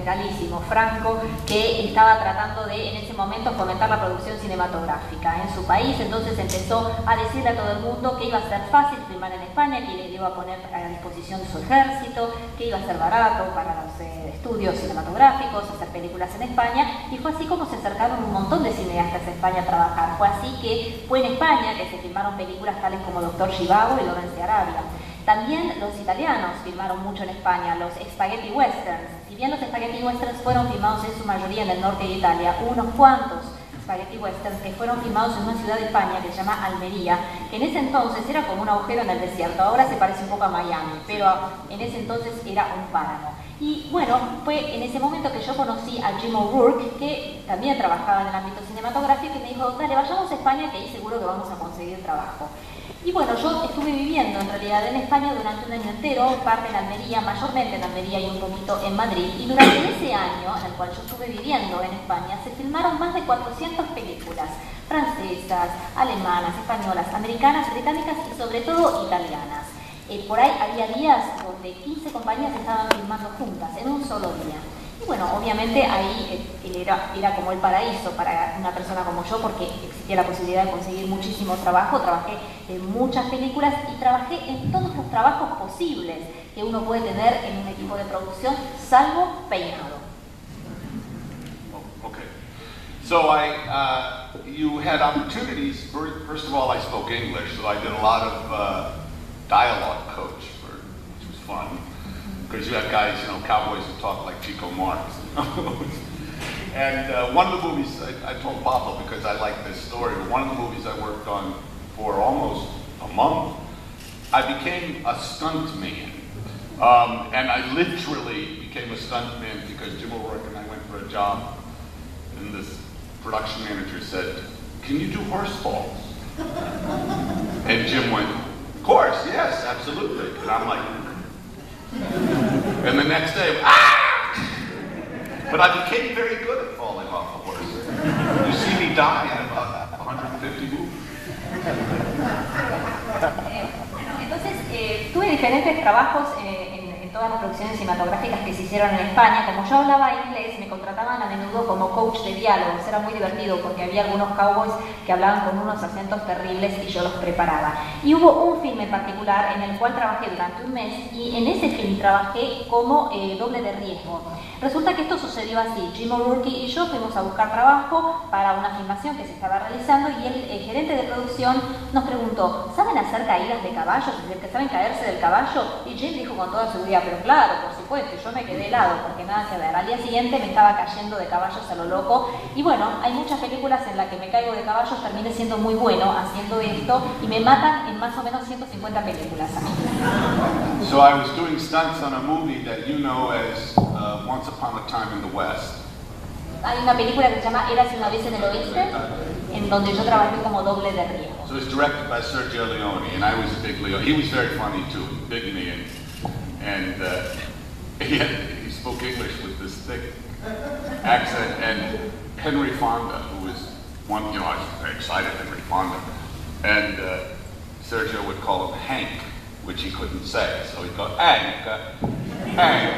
generalísimo Franco, que estaba tratando de, en ese momento, fomentar la producción cinematográfica en su país. Entonces empezó a decirle a todo el mundo que iba a ser fácil filmar en España, que le iba a poner a disposición de su ejército, que iba a ser barato para los estudios cinematográficos, hacer películas en España, y fue así como se acercaron un montón de cineastas a España a trabajar. Fue así que fue en España que se filmaron películas tales como Doctor Zhivago y Lawrence de Arabia. También los italianos filmaron mucho en España, los spaghetti westerns. Si bien los spaghetti westerns fueron filmados en su mayoría en el norte de Italia, hubo unos cuantos spaghetti westerns que fueron filmados en una ciudad de España que se llama Almería, que en ese entonces era como un agujero en el desierto. Ahora se parece un poco a Miami, pero en ese entonces era un páramo. Y bueno, fue en ese momento que yo conocí a Jim O'Rourke, que también trabajaba en el ámbito cinematográfico, y me dijo, dale, vayamos a España, que ahí seguro que vamos a conseguir trabajo. Y bueno, yo estuve viviendo en realidad en España durante un año entero, parte en Almería, mayormente en Almería y un poquito en Madrid. Y durante ese año en el cual yo estuve viviendo en España, se filmaron más de 400 películas, francesas, alemanas, españolas, americanas, británicas y sobre todo italianas. Por ahí había días donde 15 compañías estaban filmando juntas, en un solo día. Y bueno, obviamente ahí era como el paraíso para una persona como yo, porque existía la posibilidad de conseguir muchísimo trabajo. Trabajé en muchas películas y trabajé en todos los trabajos posibles que uno puede tener en un equipo de producción, salvo peinado. Okay. So you had opportunities. First of all, I spoke English, so I did a lot of dialogue coach, which was fun. Because you have guys, cowboys who talk like Chico Marx. And one of the movies, I told Pablo because I like this story, but one of the movies I worked on for almost a month, I became a stunt man. And I literally became a stunt man because Jim O'Rourke and I went for a job, and this production manager said, "Can you do horse falls?" And Jim went, "Of course, yes, absolutely." And I'm like, and the next day, ah! But I became very good at falling off a horse. You see me die in about 150 movies. Entonces, tuve diferentes trabajos en todas las producciones cinematográficas que se hicieron en España. Como yo hablaba inglés, me contrataban a menudo como coach de diálogos. Era muy divertido porque había algunos cowboys que hablaban con unos acentos terribles y yo los preparaba. Y hubo un film en particular en el cual trabajé durante un mes, y en ese film trabajé como doble de riesgo. Resulta que esto sucedió así. Jim O'Rourke y yo fuimos a buscar trabajo para una filmación que se estaba realizando, y el gerente de producción nos preguntó, ¿saben hacer caídas de caballos? Es decir, que saben caerse del caballo. Y Jim dijo con toda seguridad, pero claro, por supuesto. Y yo me quedé helado porque nada que ver. Al día siguiente me estaba cayendo de caballos a lo loco. Y bueno, hay muchas películas en las que me caigo de caballos, terminé siendo muy bueno haciendo esto, y me matan en más o menos 150 películas a mí. So I was doing stunts on a movie that you know as Once Upon a Time in the West. Hay una película que se llama Érase una vez en el oeste, en donde yo trabajé como doble de riesgo. So it's directed by Sergio Leone, and I was a big Leone. He was very funny too, big me, and he spoke English with this thick accent. And Henry Fonda, who was one, I was very excited, Henry Fonda, and Sergio would call him Hank, which he couldn't say, so he'd go Hank, Hank.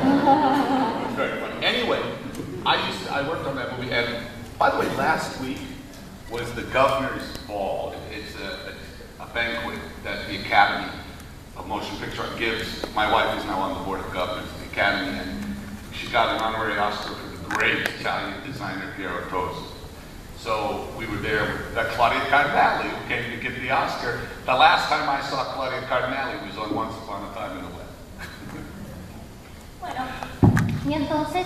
It was very funny. Anyway, I worked on that movie, and by the way, last week was the Governor's Ball. It's a banquet that the Academy of Motion Picture gives. My wife is now on the board of governors of the Academy, and she got an honorary Oscar for the great Italian designer Piero Tosi. So we were there with Claudia Cardinale, who came to get the Oscar. The last time I saw Claudia Cardinale was on Once Upon a Time in the West. Bueno, y entonces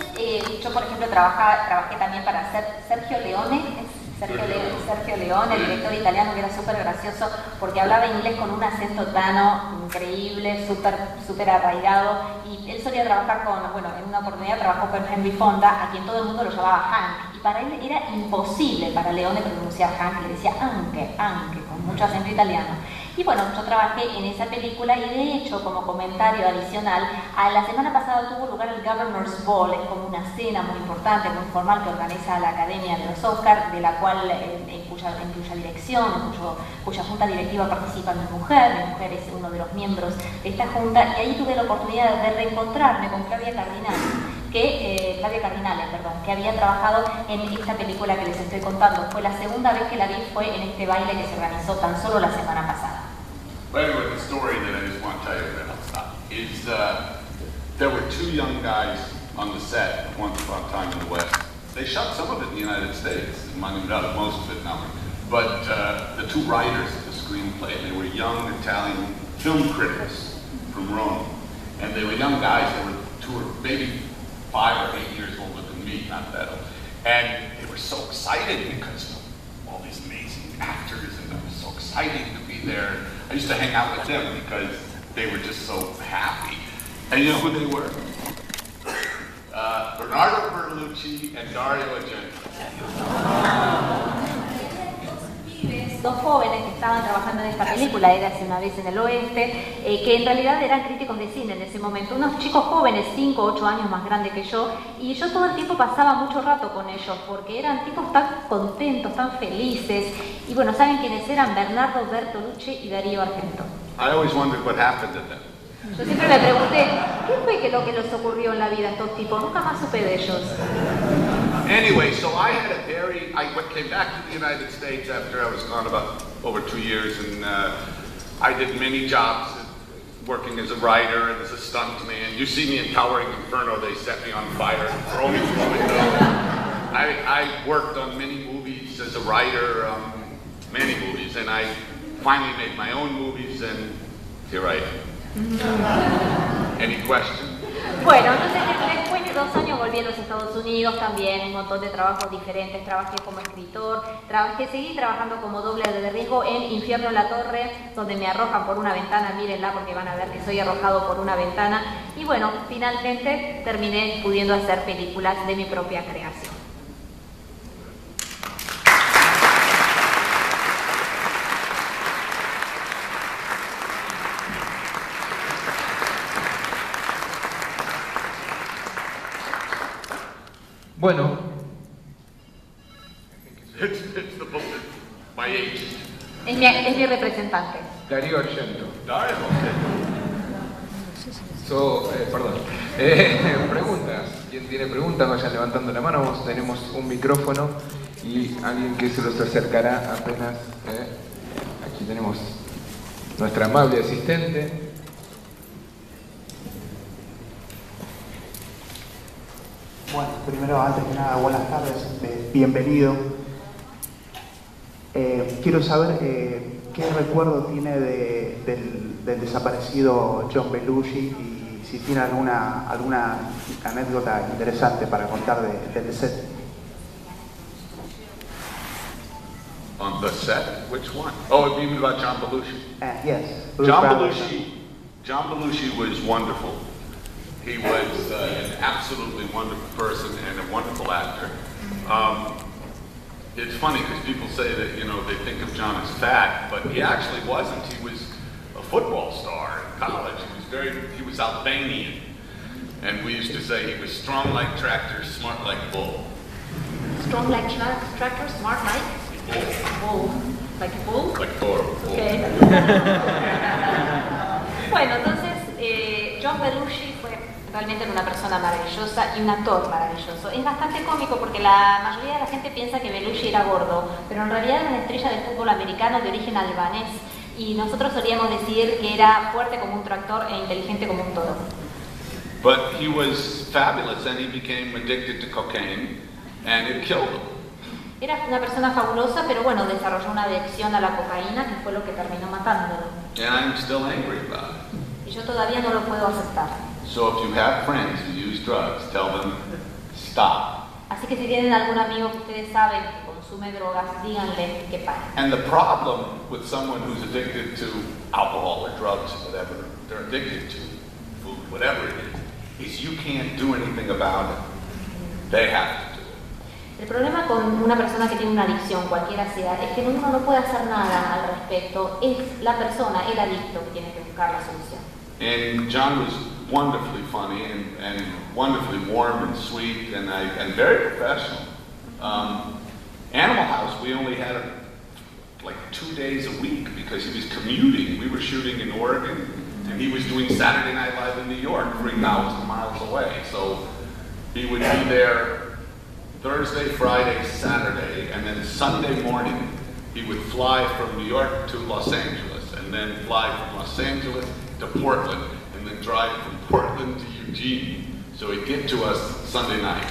yo por ejemplo trabajé también para Sergio Leone. Sergio Leone, el director italiano, que era súper gracioso porque hablaba inglés con un acento tano increíble, súper arraigado, y él solía trabajar en una oportunidad trabajó con Henry Fonda, a quien todo el mundo lo llamaba Hank, y para él era imposible para Leone pronunciar Hank, le decía anche, con mucho acento italiano. Y bueno, yo trabajé en esa película, y de hecho, como comentario adicional, la semana pasada tuvo lugar el Governor's Ball, es como una cena muy importante, muy formal, que organiza la Academia de los Oscars, de la cual, en cuya dirección, cuya junta directiva participa mi mujer es uno de los miembros de esta junta, y ahí tuve la oportunidad de reencontrarme con Claudia Cardinale, Flavia Cardinale, perdón, que había trabajado en esta película que les estoy contando. Fue la segunda vez que la vi, fue en este baile que se organizó tan solo la semana pasada. But anyway, the story that I just want to tell you about is there were two young guys on the set once upon a time in the West. They shot some of it in the United States, most of it now. But the two writers of the screenplay, they were young Italian film critics from Rome. And they were young guys, they were two or maybe 5 or 8 years older than me, not that old. And they were so excited because of all these amazing actors, and it was so exciting to be there. I used to hang out with them because they were just so happy. And you know who they were? Bernardo Bertolucci and Dario Argento. Dos jóvenes que estaban trabajando en esta película, era Hace una vez en el oeste, que en realidad eran críticos de cine en ese momento, unos chicos jóvenes, 5 o 8 años más grandes que yo, y yo todo el tiempo pasaba mucho rato con ellos, porque eran tipos tan contentos, tan felices, y bueno, ¿saben quiénes eran? Bernardo Bertolucci y Dario Argento. I always wondered what happened to them. Yo siempre me pregunté, ¿qué fue lo que les ocurrió en la vida a estos tipos? Nunca más supe de ellos. Anyway, so I came back to the United States after I was gone about over 2 years, and I did many jobs working as a writer and as a stuntman. You see me in Towering Inferno, they set me on fire and throw me through the window. I worked on many movies as a writer, many movies, and I finally made my own movies, and here I am. Any questions? Bueno, entonces después de 2 años volví a los Estados Unidos también, un montón de trabajos diferentes, trabajé como escritor, seguí trabajando como doble de riesgo en Infierno en la Torre, donde me arrojan por una ventana, mírenla porque van a ver que soy arrojado por una ventana, y bueno, finalmente terminé pudiendo hacer películas de mi propia creación. Bueno, It's the book that my agent. Es mi representante. Dario Argento. Dario. Perdón. Preguntas. ¿Quién tiene preguntas? Vayan levantando la mano. Tenemos un micrófono y alguien que se los acercará apenas. Aquí tenemos nuestra amable asistente. Bueno, primero, antes que nada, buenas tardes, bienvenido. Quiero saber qué recuerdo tiene del desaparecido John Belushi y si tiene alguna anécdota interesante para contar del set. On the set? Which one? Oh, you mean about John Belushi? Yes. John Belushi was wonderful. He was an absolutely wonderful person and a wonderful actor. It's funny because people say that, they think of John as fat, but he actually wasn't. He was a football star in college. He was Albanian. And we used to say he was strong like tractor, smart like bull. Strong like tractor, smart like? Bull. Like a bull? Like bull. Okay. Bueno, entonces John Belushi fue realmente una persona maravillosa y un actor maravilloso. Es bastante cómico porque la mayoría de la gente piensa que Belushi era gordo, pero en realidad era una estrella del fútbol americano de origen albanés y nosotros solíamos decir que era fuerte como un tractor e inteligente como un toro. But he was fabulous and he became addicted to cocaine and it killed him. Era una persona fabulosa, pero bueno, desarrolló una adicción a la cocaína que fue lo que terminó matándolo. And I'm still angry about it. Y yo todavía no lo puedo aceptar. So if you have friends who use drugs, tell them, stop. Así que si tienen algún amigo que ustedes saben que consume drogas, díganle que pare. And the problem with someone who's addicted to alcohol or drugs or whatever they're addicted to, food, whatever it is you can't do anything about it. They have to do it. El problema con una persona que tiene una adicción, cualquiera sea, es que uno no puede hacer nada al respecto. Es la persona, el adicto, que tiene que buscar la solución. And John was wonderfully funny and wonderfully warm and sweet and very professional. Animal House, we only had like 2 days a week because he was commuting. We were shooting in Oregon and he was doing Saturday Night Live in New York, 3,000 miles away. So he would be there Thursday, Friday, Saturday, and then Sunday morning he would fly from New York to Los Angeles, and then fly from Los Angeles to Portland, and then drive from Portland to Eugene. So he'd get to us Sunday night,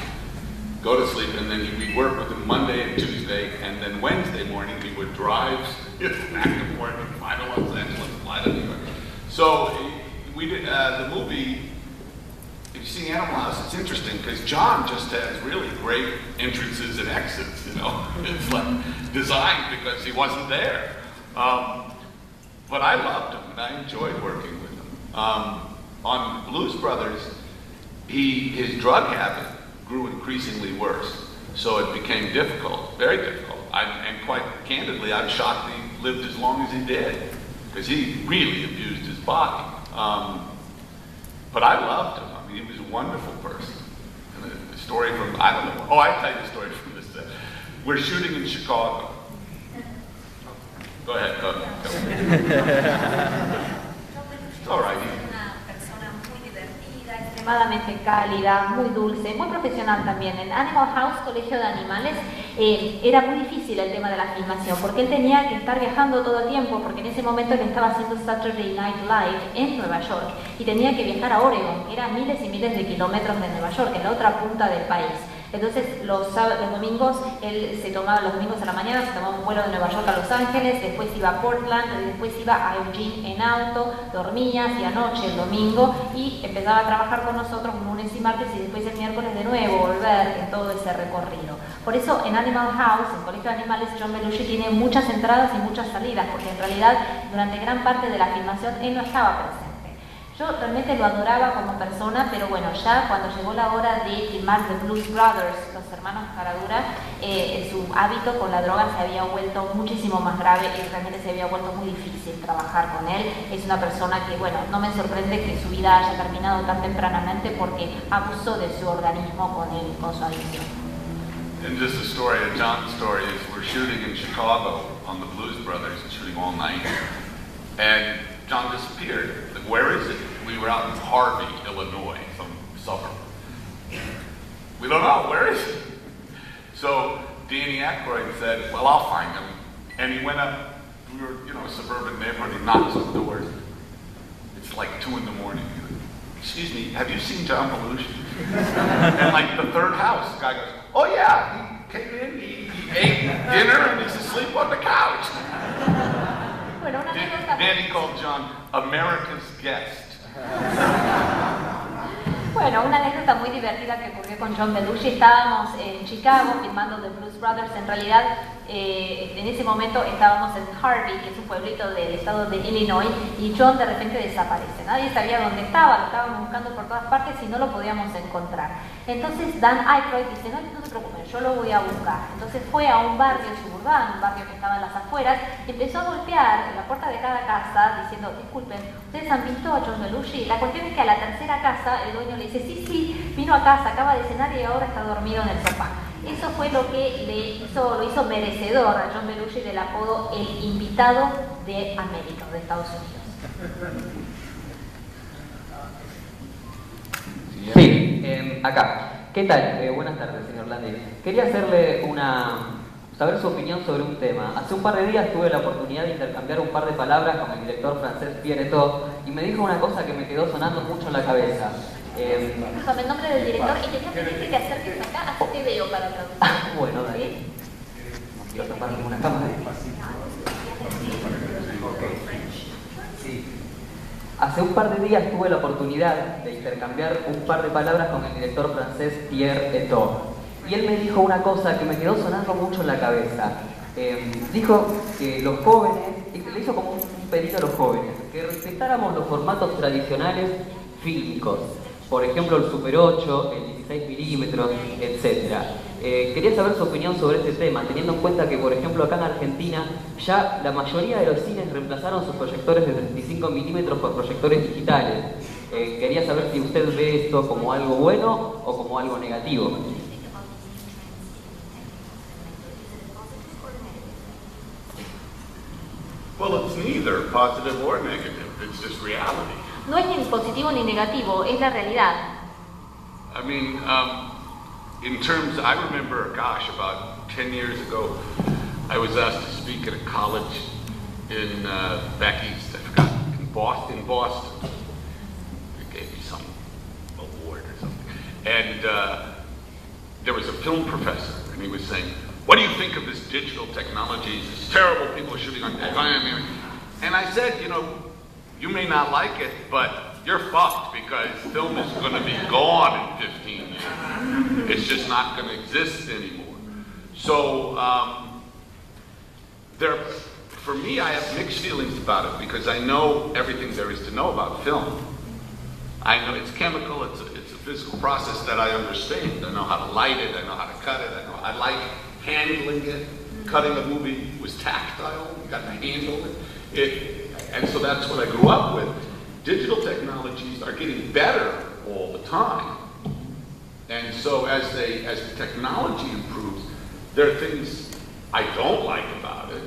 go to sleep, and then we'd work with him Monday and Tuesday, and then Wednesday morning he would drive back and forth, fly to Los Angeles, fly to New York. So we did the movie. If you see Animal House, it's interesting because John just has really great entrances and exits. You know, it's like designed because he wasn't there. But I loved him and I enjoyed working with him. On Blues Brothers, his drug habit grew increasingly worse, so it became difficult, very difficult. And quite candidly, I'm shocked he lived as long as he did, because he really abused his body. But I loved him. I mean, he was a wonderful person. And the story from, I don't know, I'll tell you the story from this. We're shooting in Chicago. Go ahead, go. It's all right. Extremadamente cálida, muy dulce, muy profesional también. En Animal House, Colegio de Animales, era muy difícil el tema de la filmación porque él tenía que estar viajando todo el tiempo, porque en ese momento él estaba haciendo Saturday Night Live en Nueva York y tenía que viajar a Oregon, que era miles y miles de kilómetros de Nueva York, en la otra punta del país. Entonces los domingos, él se tomaba los domingos a la mañana, se tomaba un vuelo de Nueva York a Los Ángeles, después iba a Portland, después iba a Eugene en auto, dormía, hacía noche el domingo y empezaba a trabajar con nosotros un lunes y martes y después el miércoles de nuevo, volver en todo ese recorrido. Por eso en Animal House, en Colegio de Animales, John Belushi tiene muchas entradas y muchas salidas, porque en realidad durante gran parte de la filmación él no estaba presente. Yo realmente lo adoraba como persona, pero bueno, ya cuando llegó la hora de filmar The Blues Brothers, los hermanos Caradura, su hábito con la droga se había vuelto muchísimo más grave y realmente se había vuelto muy difícil trabajar con él. Es una persona que, bueno, no me sorprende que su vida haya terminado tan tempranamente porque abusó de su organismo con su adicción. And just a story, a John story, is we're shooting in Chicago on The Blues Brothers, shooting all night, and John disappeared. Like, where is it? We were out in Harvey, Illinois, some suburb. We don't know, where is it? So Danny Aykroyd said, well, I'll find him. And he went up, we were, a suburban neighborhood, he knocks on the doors. It's like 2 in the morning. Excuse me, have you seen John Belushi? And like the third house, the guy goes, oh yeah, he came in, he ate dinner, and he's asleep on the couch. Bueno, una anécdota. Danny called John America's guest. Bueno, una anécdota muy divertida que ocurrió con John Belushi. Estábamos en Chicago filmando The Blues Brothers. En realidad, en ese momento estábamos en Harvey, que es un pueblito del estado de Illinois, y John de repente desaparece. Nadie sabía dónde estaba, lo estábamos buscando por todas partes y no lo podíamos encontrar. Entonces Dan Aykroyd dice, no se preocupen, yo lo voy a buscar. Entonces fue a un barrio suburbano, un barrio que estaba en las afueras, empezó a golpear en la puerta de cada casa diciendo, disculpen, ¿ustedes han visto a John Belushi? La cuestión es que a la tercera casa el dueño le dice, sí, vino a casa, acaba de cenar y ahora está dormido en el sofá. Eso fue lo que lo hizo merecedor a John Belushi del apodo el invitado de América, de Estados Unidos. Sí, acá. ¿Qué tal? Buenas tardes, señor Landi. Quería saber su opinión sobre un tema. Hace un par de días tuve la oportunidad de intercambiar un par de palabras con el director francés Pierre Etot y me dijo una cosa que me quedó sonando mucho en la cabeza. Dígame el nombre del director y quería pedirte que acerques acá, así te veo para traducir. Bueno, dale. ¿Sí? No quiero tapar ninguna cámara. Sí. Hace un par de días tuve la oportunidad de intercambiar un par de palabras con el director francés Pierre Etot. Y él me dijo una cosa que me quedó sonando mucho en la cabeza. Dijo que los jóvenes, le hizo como un pedido a los jóvenes, que respetáramos los formatos tradicionales fílmicos. Por ejemplo, el Super 8, el 16 milímetros, etc. Quería saber su opinión sobre este tema, teniendo en cuenta que, por ejemplo, acá en Argentina ya la mayoría de los cines reemplazaron sus proyectores de 35 milímetros por proyectores digitales. Quería saber si usted ve esto como algo bueno o como algo negativo. Well, it's neither positive or negative. It's just reality. No es ni positivo ni negativo, es la realidad. I mean, in terms, I remember, gosh, about 10 years ago, I was asked to speak at a college in back east, I forgot, in Boston. They gave me some award or something. And there was a film professor, and he was saying, what do you think of this digital technology? It's terrible, people are shooting on... And I said, you know, you may not like it, but you're fucked because film is going to be gone in 15 years. It's just not going to exist anymore. So, for me, I have mixed feelings about it because I know everything there is to know about film. I know it's chemical, it's a physical process that I understand. I know how to light it, I know how to cut it, I like handling it. Cutting a movie was tactile, you got to handle it. And so that's what I grew up with. Digital technologies are getting better all the time. And so as the technology improves, there are things I don't like about it,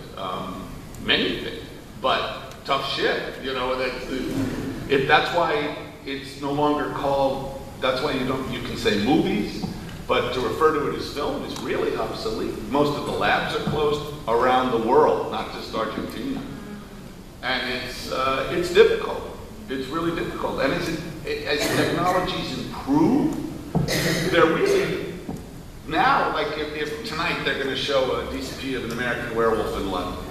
many things, but tough shit, you know, that's why it's no longer called, that's why you can say movies, but to refer to it as film is really obsolete. Most of the labs are closed around the world, not just Argentina. And it's difficult. It's really difficult. And as technologies improve, they're really, now, like if tonight they're going to show a DCP of an American Werewolf in London.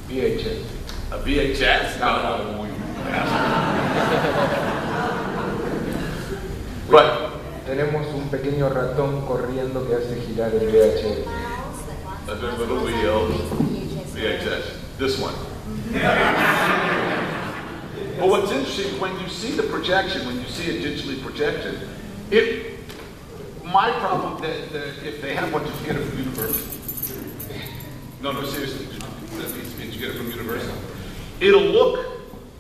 VHS. A VHS? No. But tenemos un pequeño ratón corriendo que hace girar el VHS. A little wheel. VHS. This one. Well, what's interesting, when you see the projection, when you see it digitally projected, my problem, if they have what, did you get it from Universal? No, seriously, did you get it from Universal? It'll look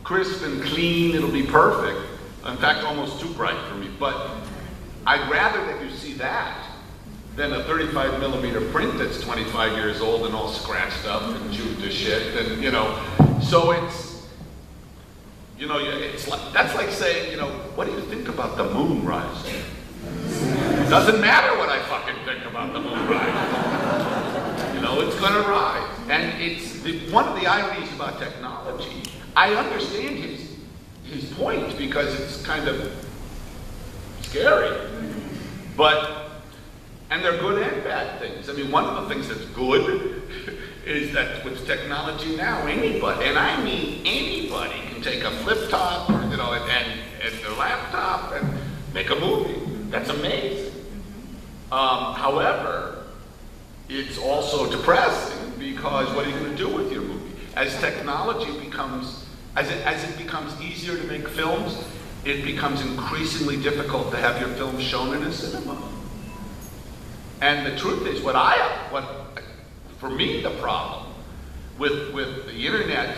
crisp and clean, it'll be perfect. In fact, almost too bright for me, but I'd rather that you see that than a 35 millimeter print that's 25 years old and all scratched up and chewed to shit, and you know, so it's, you know, it's like, that's like saying, you know, what do you think about the moon rising? It doesn't matter what I fucking think about the moon rising. You know, it's gonna rise. And it's, one of the ironies about technology, I understand his point because it's kind of scary. But, and they're good and bad things. I mean, one of the things that's good is that with technology now, anybody, and I mean anybody, can take a flip top or, you know, and a laptop and make a movie. That's amazing. However, it's also depressing because what are you going to do with your movie? As technology becomes, as it becomes easier to make films, it becomes increasingly difficult to have your film shown in a cinema. And the truth is, for me, the problem with the internet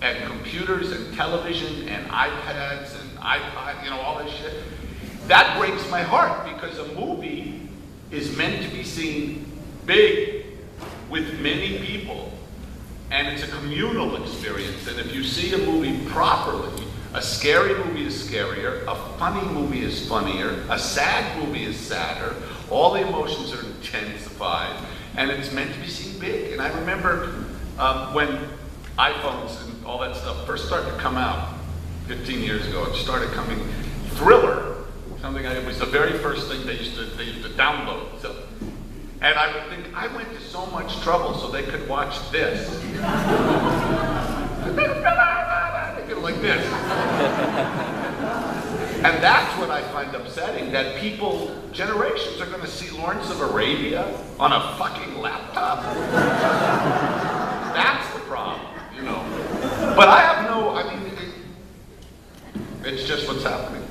and computers and television and iPads and iPod, you know, all this shit, that breaks my heart because a movie is meant to be seen big with many people, and it's a communal experience. And if you see a movie properly, a scary movie is scarier, a funny movie is funnier, a sad movie is sadder, all the emotions are intensified, and it's meant to be seen big. And I remember when iPhones and all that stuff first started to come out 15 years ago, it started coming, Thriller, it was the very first thing they used to download. So, and I would think, I went to so much trouble so they could watch this. Like this. And that's what I find upsetting, that people, generations are going to see Lawrence of Arabia on a fucking laptop. That's the problem, you know. But I have no, I mean, it's just what's happening.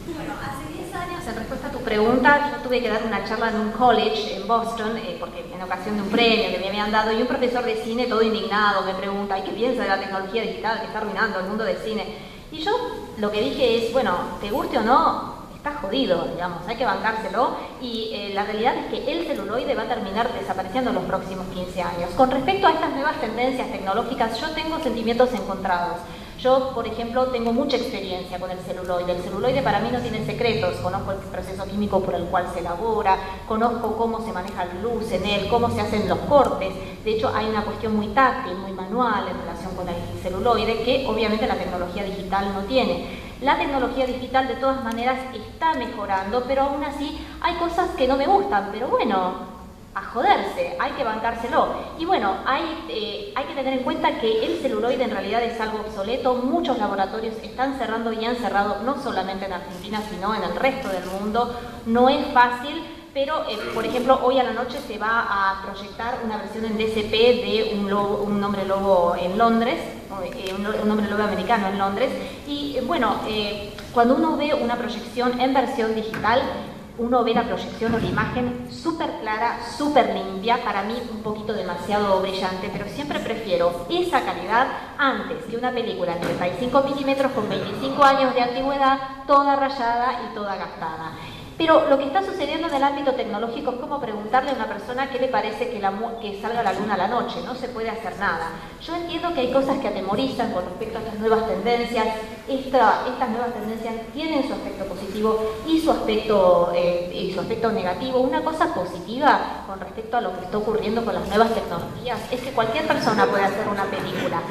Bueno, hace 10 años, en respuesta a tu pregunta, yo tuve que dar una charla en un college en Boston, porque en ocasión de un premio que me habían dado, y un profesor de cine todo indignado me pregunta, ¿y qué piensa de la tecnología digital que está arruinando el mundo del cine? Y yo lo que dije es, bueno, te guste o no, está jodido, digamos, hay que bancárselo, y la realidad es que el celuloide va a terminar desapareciendo en los próximos 15 años. Con respecto a estas nuevas tendencias tecnológicas, yo tengo sentimientos encontrados. Yo, por ejemplo, tengo mucha experiencia con el celuloide. El celuloide para mí no tiene secretos. Conozco el proceso químico por el cual se elabora, conozco cómo se maneja la luz en él, cómo se hacen los cortes. De hecho, hay una cuestión muy táctil, muy manual en relación con el celuloide que obviamente la tecnología digital no tiene. La tecnología digital de todas maneras está mejorando, pero aún así hay cosas que no me gustan, pero bueno, a joderse, hay que bancárselo. Y bueno, hay que tener en cuenta que el celuloide en realidad es algo obsoleto. Muchos laboratorios están cerrando y han cerrado no solamente en Argentina, sino en el resto del mundo. No es fácil, pero por ejemplo, hoy a la noche se va a proyectar una versión en DCP de un hombre lobo en Londres, un hombre lobo americano en Londres. Y bueno, cuando uno ve una proyección en versión digital, uno ve la proyección o la imagen súper clara, súper limpia, para mí un poquito demasiado brillante, pero siempre prefiero esa calidad antes que una película en 35 milímetros con 25 años de antigüedad, toda rayada y toda gastada. Pero lo que está sucediendo en el ámbito tecnológico es como preguntarle a una persona qué le parece que salga la luna a la noche. No se puede hacer nada. Yo entiendo que hay cosas que atemorizan con respecto a estas nuevas tendencias. Estas nuevas tendencias tienen su aspecto positivo y su aspecto negativo. Una cosa positiva con respecto a lo que está ocurriendo con las nuevas tecnologías es que cualquier persona puede hacer una película.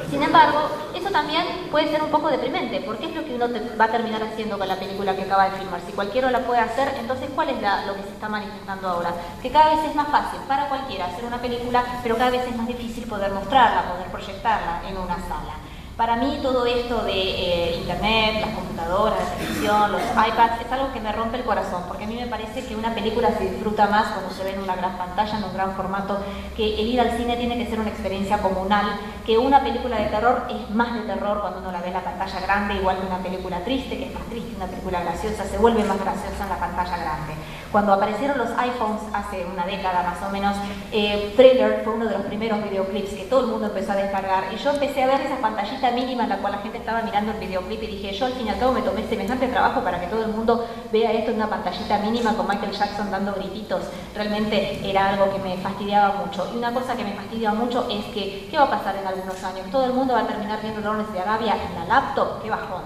Sin embargo, eso también puede ser un poco deprimente, porque es lo que uno va a terminar haciendo con la película que acaba de filmar. Si cualquiera la puede hacer, entonces ¿cuál es lo que se está manifestando ahora? Que cada vez es más fácil para cualquiera hacer una película, pero cada vez es más difícil poder mostrarla, poder proyectarla en una sala. Para mí todo esto de internet, las computadoras, la televisión, los iPads, es algo que me rompe el corazón, porque a mí me parece que una película se disfruta más cuando se ve en una gran pantalla, en un gran formato, que el ir al cine tiene que ser una experiencia comunal, que una película de terror es más de terror cuando uno la ve en la pantalla grande, igual que una película triste, que es más triste, una película graciosa se vuelve más graciosa en la pantalla grande. Cuando aparecieron los iPhones hace una década más o menos, Thriller fue uno de los primeros videoclips que todo el mundo empezó a descargar, y yo empecé a ver esa pantallita mínima en la cual la gente estaba mirando el videoclip y dije, yo al fin y al cabo me tomé semejante trabajo para que todo el mundo vea esto en una pantallita mínima con Michael Jackson dando grititos. Realmente era algo que me fastidiaba mucho. Y una cosa que me fastidia mucho es que, ¿qué va a pasar en algunos años? Todo el mundo va a terminar viendo Lawrence de Arabia en la laptop. ¡Qué bajón!